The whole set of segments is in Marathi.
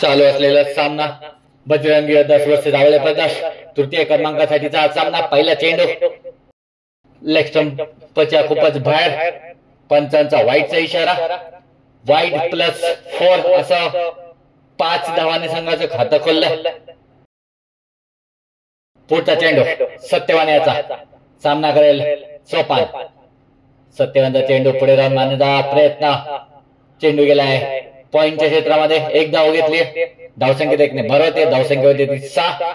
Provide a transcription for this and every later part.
चालू असलेला सामना बजरंगी अदास वर्सेस आवळे प्रकाश तृतीय क्रमांकासाठीचा हा सामना. पहिला चेंडू लेग स्टंपच्या खूपच बाहेर, पंचांचा वाईटचा इशारा. वाईट +4 असं 5 धावाने संघाचं खातं खोललं. पुढचा चेंडू सत्यवान याचा सामना करेल सोपान. सत्यवानचा चेंडू पुढे राहून मारण्याचा प्रयत्न. चेंडू गेलाय पॉइंटच्या क्षेत्रामध्ये. एक धाव घेतली. धावसंख्येत 1 ने भरवते. धावसंख्या होते ती 6.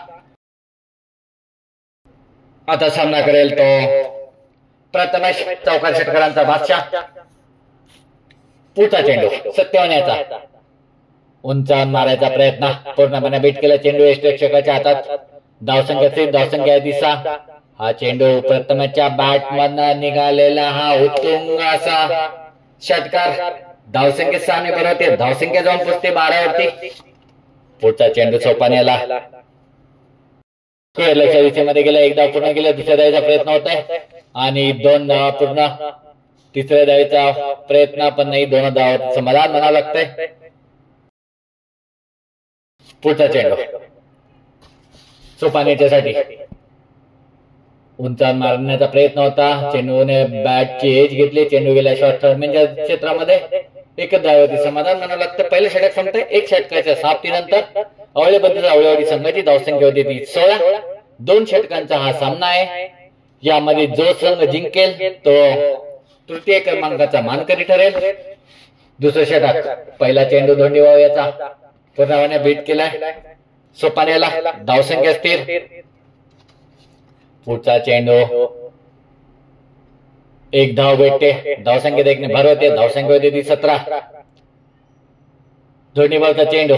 आता सामना करेल तो प्रथमेश चौकार षटकारांचा बादशाह. पुढचा चेंडू सत्यवान याचा उंचावून मारायचा प्रयत्न. पूर्णपणे बीट केला चेंडू यष्टरक्षकाच्या हातात. धावसंख्या आहे 6. हा चेंडू प्रथमेशच्या बॅट मधनं निघालेला हा उत्तुंग असा षटकार. धावसंख्या 6 ने भरवते. धावसंख्या जाऊन पोचते 12 वरती. पुढचा चेंडू सोपान याला लक्ष्य दिशेमध्ये गेला. एक धाव पूर्ण केला. दुसऱ्या धावेचा प्रयत्न होत आहे आणि 2 धावा पूर्ण. तिसऱ्या धावेचा प्रयत्न पण नाही. 2 धाव समाधान म्हणावं लागतंय. पुढचा चेंडू सोपान याच्यासाठी उंचावून मारण्याचा प्रयत्न होता. चेंडूने बॅटची एज घेतली. चेंडू गेला शॉर्ट टर्मिंगच्या क्षेत्रामध्ये. एकच धावेवरती समाधान म्हणावं लागतं. पहिलं षटक संपतंय. एक षटकाच्या समाप्तीनंतर आवळे बद्दल आवळेवाडी संघाची धावसंख्या होती ती 16. 2 षटकांचा हा सामना आहे. यामध्ये जो संघ जिंकेल तो तृतीय क्रमांकाचा मानकरी ठरेल. दुसरं षटक पहिला चेंडू धोंडीवाव याचा पूर्णपणे बीट केलाय. सोपान याला धावसंख्या स्थिर. पुढचा चेंडू एक धाव भेटते. धावसंख्येत 1 ने भरवते. धावसंख्या होते ती 17. धोंडीवावचा चेंडू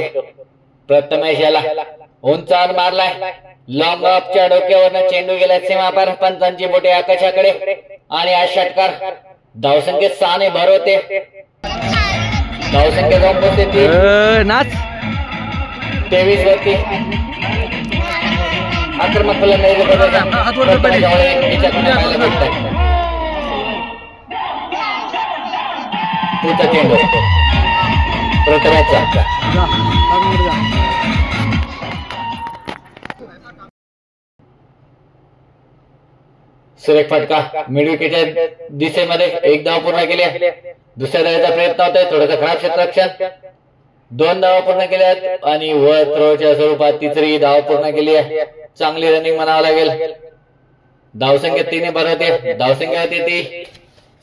प्रथमेश याला उंचावर मारलाय. लॉंग ऑफच्या डोक्यावरनं चेंडू गेला सीमापार. पंचांची बोटे आकाशाकडे आणि हा षटकार धावसंख्येत 6 ने भरवते. धावसंख्या जाऊन पोहोचते ती 23 वरती. आक्रमक फलंदाजी पुढचा चेंडू प्रथमेशचा सुरेख फटका मिडविकेटच्या दिशेमध्ये. एक धाव पूर्ण केली. दुसऱ्या धावेचा प्रयत्न होतोय. थोडंसं खराब क्षेत्ररक्षण. 2 धावा पूर्ण केल्यात आणि वर थ्रोच्या स्वरूपात तिसरी धाव पूर्ण केली आहे. चांगली रनिंग म्हणावं लागेल. धावसंख्या 3 ने भरवते. धावसंख्या होती ती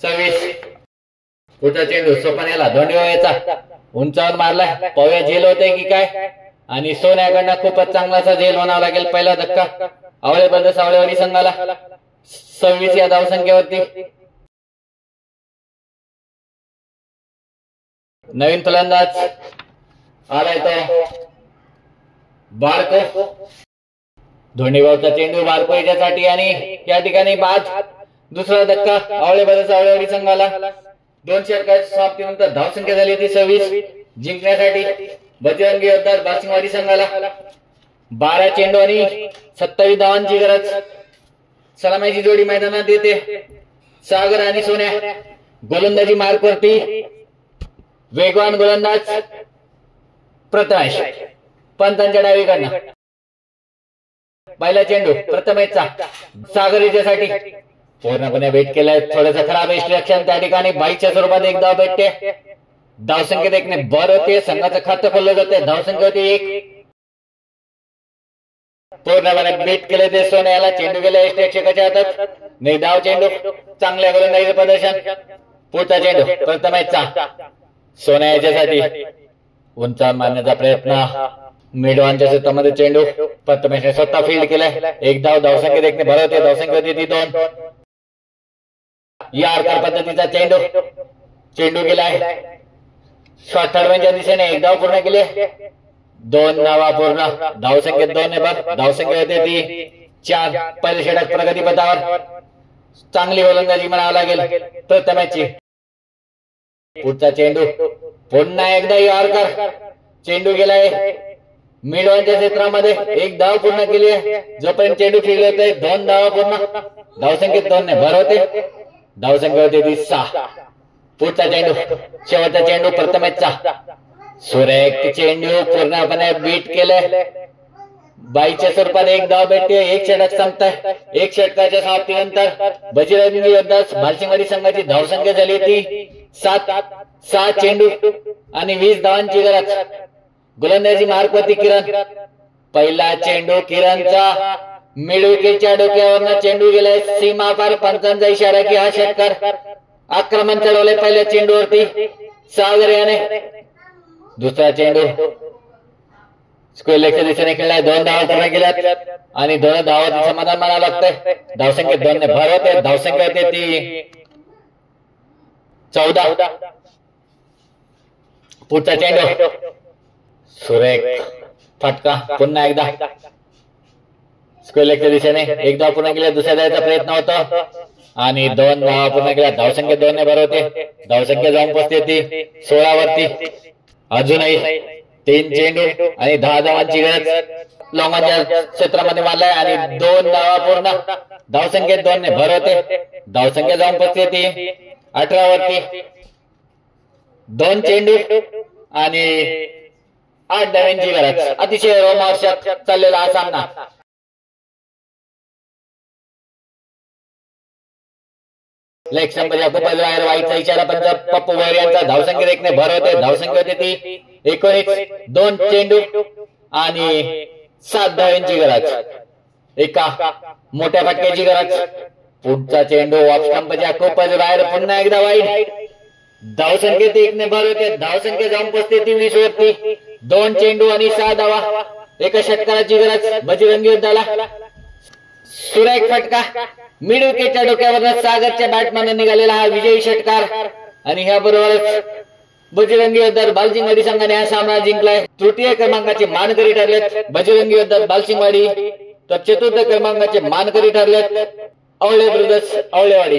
26. पुढचा चेंडू सोपान याला धोंडीवाव याचा उंचावर मारलाय. पाहूया झेल होते की काय. आणि सोन्याकडनं खूपच चांगला असा झेल म्हणावा लागेल. पहिला धक्का आवळे बद्दल आवळेवाडी संघाला 26 या धावसंख्येवरती. नवीन फलंदाज आलाय तो बारको. धोंडीवावचा चेंडू बारको याच्यासाठी आणि या ठिकाणी बाद. दुसरा धक्का आवळे बद्दल आवळेवाडी संघाला. 2 षटकाच्या समाप्तीनंतर धावसंख्या झाली ती 26. जिंकण्यासाठी बजरंगी योद्धा बासिंगवाडी संघाला 12 चेंडू आणि 27 धावांची गरज. सलामीची जोडी मैदानात येते. सागर आणि सोन्या गोलंदाजी मार्क वरती. वेगवान गोलंदाज प्रथमेश पंतांच्या डावीकडनं. पहिला चेंडू प्रथमेशचा सागर याच्यासाठी पूर्णपणे बेट केलाय. थोडंसं खराब एक्स्ट्रॅक्शन. त्या ठिकाणी 22च्या स्वरूपात एक धाव भेटते. धावसंख्येत 1 ने भर होते. संघाचं खातं खोललं जाते. धावसंख्या होती 1. पूर्णपणे बीट केले ते सोन्याला. चेंडू गेला यष्टरक्षकाच्या हातात. निर्धाव चेंडू. चांगल्या गोलंदाजीचं प्रदर्शन. पुढचा चेंडू प्रथमेशचा सोन्या याच्यासाठी उंचावर मारण्याचा प्रयत्न. मिडवानच्या क्षेत्रामध्ये चेंडू प्रथमेशने स्वतः फील्ड केलाय. एक धाव. धावसंख्येत 1 ने भरवते. धावसंख्या होती ती 2. या आकार पद्धतीचा चेंडू. चेंडू गेलाय शॉर्ट टर्मिंगच्या दिशेने. एक धाव पूर्ण केली. 2 धावा पूर्ण. धावसंख्येत 2 ने भर. धावसंख्या होते ती 4. पहिले षटक प्रगतीपथावर. चांगली गोलंदाजी म्हणावं लागेल प्रथमेशची. पुढचा चेंडू पुन्हा एकदा यॉर्कर. चेंडू गेलाय मिडवानच्या क्षेत्रामध्ये. एक धाव पूर्ण केली आहे. जोपर्यंत चेंडू फिरले होते 2 धावा पूर्ण. धावसंख्येत 2 ने भर होते. धावसंख्या होती ती 6. पुढचा चेंडू शेवटचा चेंडू प्रथमेशचा सुरेख चेंडू पूर्णपणे बीट केले. बाईच्या स्वरूपात एक धाव भेटते. एक षटक संपताय. एक षटकाच्या समाप्तीनंतर बजरंगी योद्धास भालसिंगवाडी संघाची धावसंख्या झाली ती 7 चेंडू आणि 20 धावांची गरज. गोलंदाजी मार्कवरती किरण. पहिला चेंडू किरणचा मिड विकेटच्या डोक्यावरनं चेंडू गेलाय सीमा पार. पंचांचा इशारा की हा षटकार. आक्रमण चढवले पहिल्या चेंडूवरती सागर याने. दुसरा चेंडू स्क्वेअर लेगच्या दिशेने खेळलाय. 2 धावा पूर्ण केल्यात आणि 2 धावांचं समाधान मानावं लागतंय. धावसंख्येत 2 ने भर होते. धावसंख्या होते ती 14. पुढचा चेंडू सुरेख फटका. पुन्हा एकदा स्क्वेअर लेगच्या दिशेने. एक धाव पूर्ण केल्या. दुसऱ्या धावाचा प्रयत्न होता आणि 2 धावा पूर्ण केल्या. धावसंख्या 2 ने भर होते. धावसंख्या जाऊन पोहोचते ती 16 वरती. अजूनही 3 चेंडू आणि 10 धावांची गरज लोंगांच्या क्षेत्रामध्ये मारलाय आणि 2 धावा पूर्ण. धावसंख्येत 2 ने भर होते. धावसंख्या जाऊन पोहोचते ती 18 वरती. 2 चेंडू आणि 8 धावांची गरज. अतिशय रोमांचक चाललेला हा सामना. लेग स्टंपच्या खूप बाहेर वाईटचा इशारा पंच पप्पू भैर यांचा. धावसंख्येत 1 ने भर होते. धावसंख्या होते ती 19. 2 चेंडू आणि 7 धावांची गरज. एका मोठ्या फटक्याची गरज. पुढचा चेंडू ऑफ स्टंपच्या खूप बाहेर. पुन्हा एकदा वाईट. धावसंख्येत 1 ने भर होते. धावसंख्या जाऊन पोहोचते ती 20 वरती. 2 चेंडू आणि 6 धावा. एका षटकाराची गरज बजरंगी योद्धाला. सुरेख फटका. मिड विकेटच्या डोक्यावर सागरच्या बॅटमॅन निघालेला हा विजयी षटकार आणि ह्याबरोबरच बजरंगी योद्धा भालसिंगवाडी संघाने हा सामना जिंकलाय. तृतीय क्रमांकाचे मानकरी ठरलेत बजरंगी योद्धा भालसिंगवाडी. तर चतुर्थ क्रमांकाचे मानकरी ठरलेत आवळे ब्रदर्स आवळेवाडी.